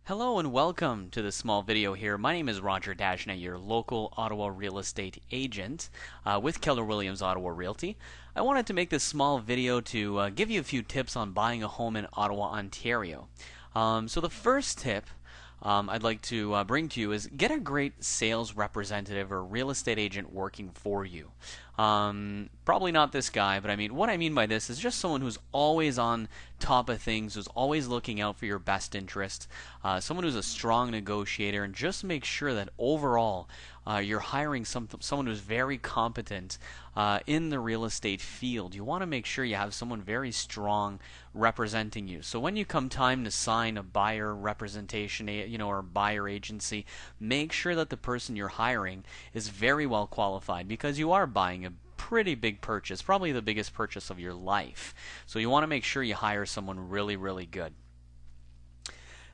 Hello and welcome to this small video here. My name is Roger Dagenet, your local Ottawa real estate agent with Keller Williams Ottawa Realty. I wanted to make this small video to give you a few tips on buying a home in Ottawa, Ontario. So the first tip I'd like to bring to you is get a great sales representative or real estate agent working for you. Probably not this guy, but what I mean by this is just someone who's always on top of things, who's always looking out for your best interest, someone who's a strong negotiator, and just make sure that overall you're hiring someone who's very competent in the real estate field. You want to make sure you have someone very strong representing you. So when you come time to sign a buyer representation, or buyer agency, make sure that the person you're hiring is very well qualified, because you are buying a pretty big purchase, probably the biggest purchase of your life. So you want to make sure you hire someone really, really good.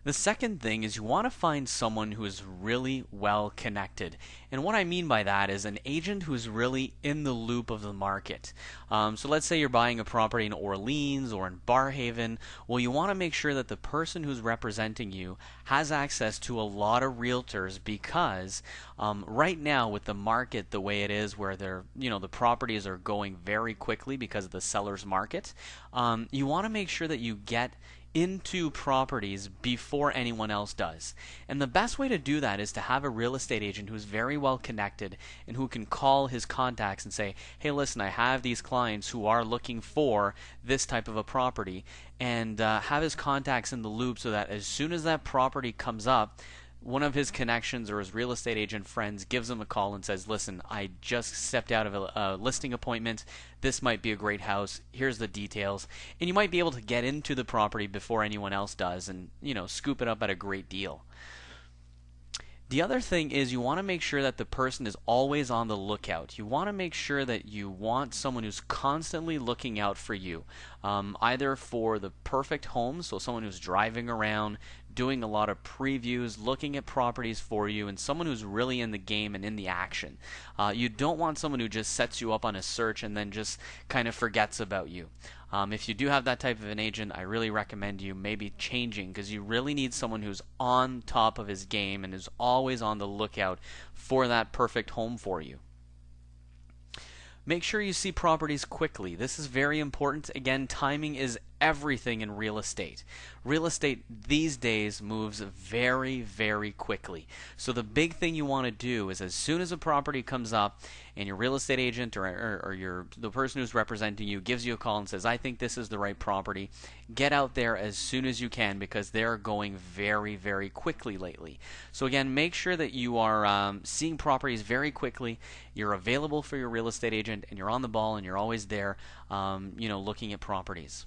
The second thing is you want to find someone who is really well connected. And what I mean by that is an agent who's really in the loop of the market. So let's say you're buying a property in Orleans or in Barrhaven. Well, you want to make sure that the person who's representing you has access to a lot of realtors, because right now with the market the way it is, where the properties are going very quickly because of the seller's market, you want to make sure that you get into properties before anyone else does. And the best way to do that is to have a real estate agent who's very well connected and who can call his contacts and say, hey, listen, I have these clients who are looking for this type of a property, and have his contacts in the loop so that as soon as that property comes up, one of his connections or his real estate agent friends gives him a call and says, listen, I just stepped out of a listing appointment. This might be a great house. Here's the details. And you might be able to get into the property before anyone else does and, scoop it up at a great deal. The other thing is you want to make sure that the person is always on the lookout. You want to make sure that you want someone who's constantly looking out for you, either for the perfect home, so someone who's driving around, doing a lot of previews, looking at properties for you, and someone who's really in the game and in the action. You don't want someone who just sets you up on a search and then just kind of forgets about you. If you do have that type of an agent, I really recommend you maybe changing, because you really need someone who's on top of his game and is always on the lookout for that perfect home for you. Make sure you see properties quickly. This is very important. Again, timing is everything in real estate. Real estate these days moves very, very quickly. So the big thing you want to do is, as soon as a property comes up and your real estate agent or the person who's representing you gives you a call and says, I think this is the right property, get out there as soon as you can, because they're going very, very quickly lately. So again, make sure that you are seeing properties very quickly, you're available for your real estate agent, and you're on the ball and you're always there looking at properties.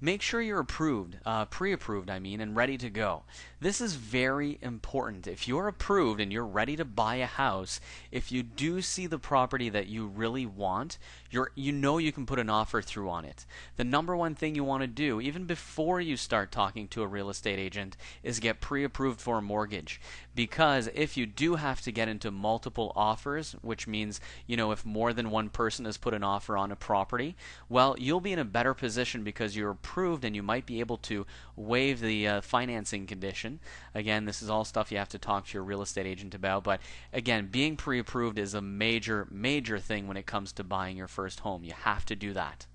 Make sure you're approved, pre-approved and ready to go. This is very important. If you're approved and you're ready to buy a house, if you do see the property that you really want, you can put an offer through on it. The number one thing you want to do, even before you start talking to a real estate agent, is get pre-approved for a mortgage. Because if you do have to get into multiple offers, which means, if more than one person has put an offer on a property, well, you'll be in a better position because you're approved and you might be able to waive the financing condition. Again, this is all stuff you have to talk to your real estate agent about, but again, being pre-approved is a major, major thing when it comes to buying your first home. You have to do that.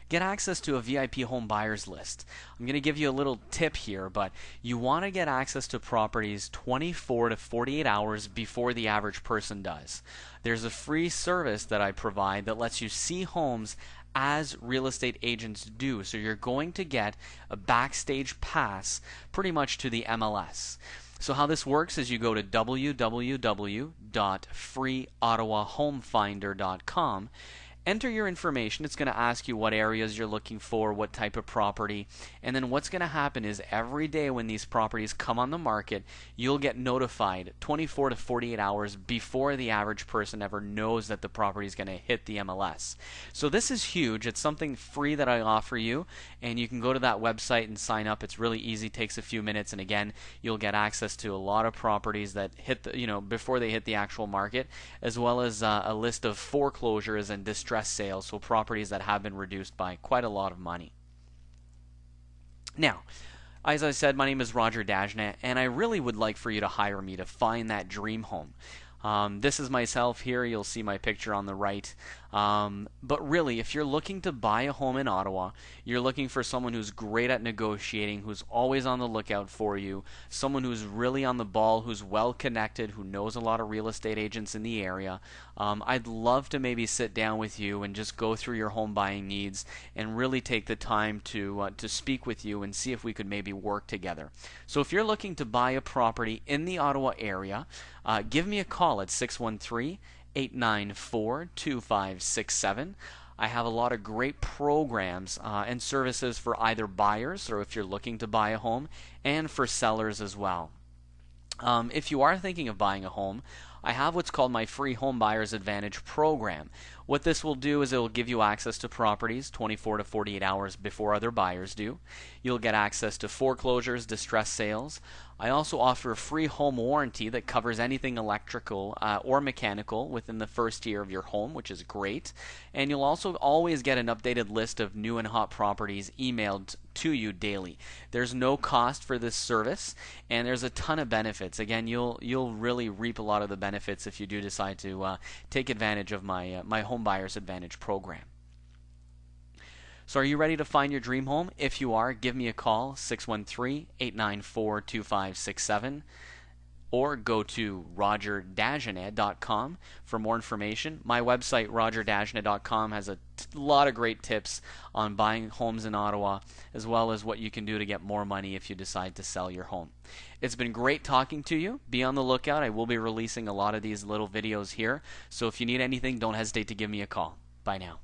Get access to a VIP home buyers list. I'm going to give you a little tip here, but you want to get access to properties 24 to 48 hours before the average person does. There's a free service that I provide that lets you see homes as real estate agents do. So you're going to get a backstage pass pretty much to the MLS. So how this works is you go to www.freeottawahomefinder.com. Enter your information. It's going to ask you what areas you're looking for, what type of property, and then what's going to happen is every day when these properties come on the market, you'll get notified 24 to 48 hours before the average person ever knows that the property is going to hit the MLS. So this is huge. It's something free that I offer you, and you can go to that website and sign up. It's really easy, takes a few minutes, and again, you'll get access to a lot of properties that hit before they hit the actual market, as well as a list of foreclosures and distress sales, so properties that have been reduced by quite a lot of money. Now, As I said, my name is Roger Dagenet, and I really would like for you to hire me to find that dream home. This is myself here. You'll see my picture on the right. But really, if you're looking to buy a home in Ottawa, you're looking for someone who's great at negotiating, who's always on the lookout for you, someone who's really on the ball, who's well connected, who knows a lot of real estate agents in the area. I'd love to maybe sit down with you and just go through your home buying needs and really take the time to speak with you and see if we could maybe work together. So if you're looking to buy a property in the Ottawa area, give me a call at 613-894-2567. I have a lot of great programs and services for either buyers, or if you're looking to buy a home, and for sellers as well. If you are thinking of buying a home, I have what's called my free Home Buyer's Advantage program. What this will do is it will give you access to properties 24 to 48 hours before other buyers do. You'll get access to foreclosures, distress sales. I also offer a free home warranty that covers anything electrical or mechanical within the first year of your home, which is great. And you'll also always get an updated list of new and hot properties emailed to you daily. There's no cost for this service, and there's a ton of benefits. Again, you'll really reap a lot of the benefits if you do decide to take advantage of my Home Buyer's Advantage program. So are you ready to find your dream home? If you are, give me a call, 613-894-2567, or go to rogerdagenet.com for more information. My website, rogerdagenet.com, has a lot of great tips on buying homes in Ottawa, as well as what you can do to get more money if you decide to sell your home. It's been great talking to you. Be on the lookout. I will be releasing a lot of these little videos here, so if you need anything, don't hesitate to give me a call. Bye now.